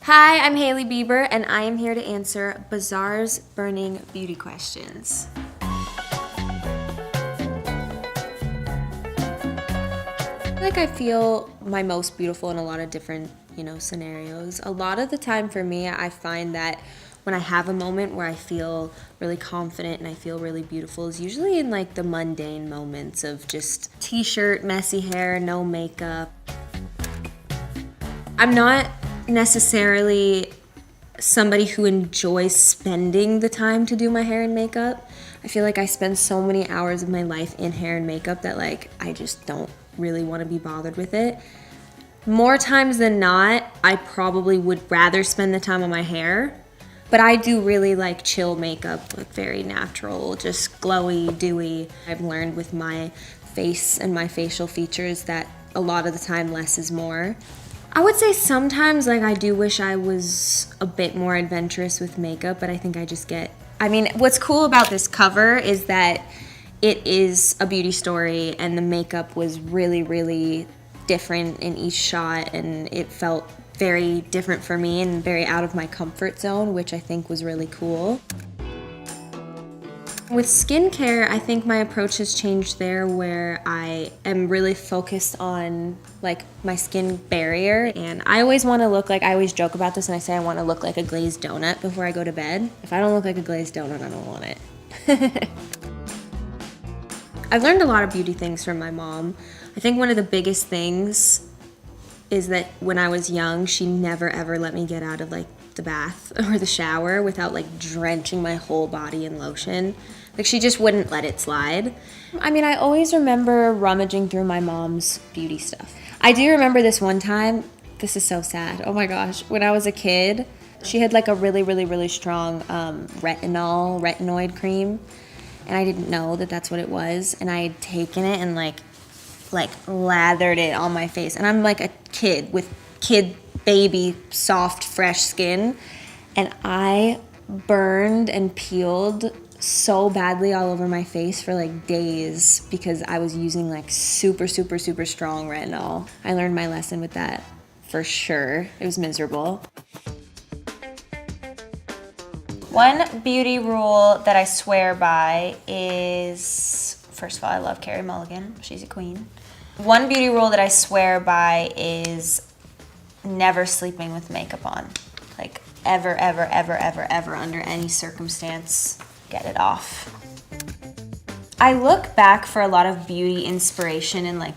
Hi, I'm Hailey Bieber, and I am here to answer Bazaar's burning beauty questions. I feel my most beautiful in a lot of different, scenarios. A lot of the time for me, I find that when I have a moment where I feel really confident and I feel really beautiful is usually in like the mundane moments of just t-shirt, messy hair, no makeup. I'm not necessarily somebody who enjoys spending the time to do my hair and makeup. I feel like I spend so many hours of my life in hair and makeup that I just don't really want to be bothered with it. More times than not, I probably would rather spend the time on my hair, but I do really like chill makeup, like very natural, just glowy, dewy. I've learned with my face and my facial features that a lot of the time less is more. I would say sometimes I do wish I was a bit more adventurous with makeup, but I think I just get... what's cool about this cover is that it is a beauty story and the makeup was really, really different in each shot and it felt very different for me and very out of my comfort zone, which I think was really cool. With skincare, I think my approach has changed there where I am really focused on my skin barrier, and I always want to look I always joke about this and I say I want to look like a glazed donut before I go to bed. If I don't look like a glazed donut, I don't want it. I've learned a lot of beauty things from my mom. I think one of the biggest things is that when I was young, she never ever let me get out of the bath or the shower without drenching my whole body in lotion. She just wouldn't let it slide. I always remember rummaging through my mom's beauty stuff. I do remember this one time, this is so sad, oh my gosh, when I was a kid, she had a really, really, really strong retinoid cream, and I didn't know that that's what it was, and I had taken it and lathered it on my face, and I'm a kid with baby, soft, fresh skin, and I burned and peeled so badly all over my face for days because I was using super, super, super strong retinol. I learned my lesson with that for sure. It was miserable. One beauty rule that I swear by is, first of all, I love Carrie Mulligan. She's a queen. One beauty rule that I swear by is never sleeping with makeup on. Ever, ever, ever, ever, ever, under any circumstance, get it off. I look back for a lot of beauty inspiration and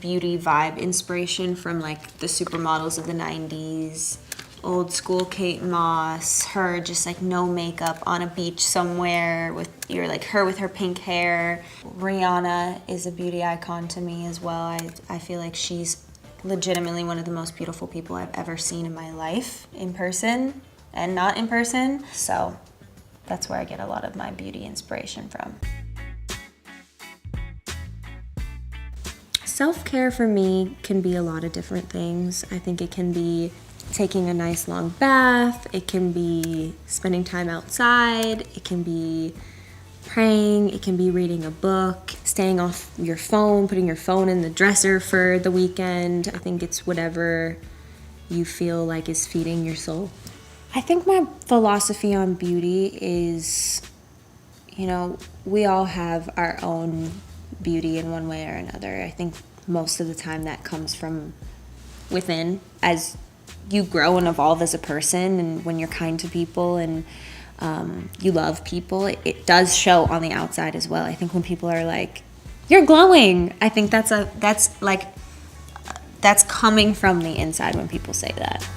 beauty vibe inspiration from the supermodels of the 90s. Old school Kate Moss, her just no makeup on a beach somewhere with her with her pink hair. Rihanna is a beauty icon to me as well. I feel like she's legitimately one of the most beautiful people I've ever seen in my life, in person and not in person. So that's where I get a lot of my beauty inspiration from. Self-care for me can be a lot of different things. I think it can be taking a nice long bath, it can be spending time outside, it can be praying, it can be reading a book, staying off your phone, putting your phone in the dresser for the weekend. I think it's whatever you feel is feeding your soul. I think my philosophy on beauty is, we all have our own beauty in one way or another. I think most of the time that comes from within as you grow and evolve as a person, and when you're kind to people and you love people, it does show on the outside as well. I think when people are you're glowing, I think that's coming from the inside when people say that.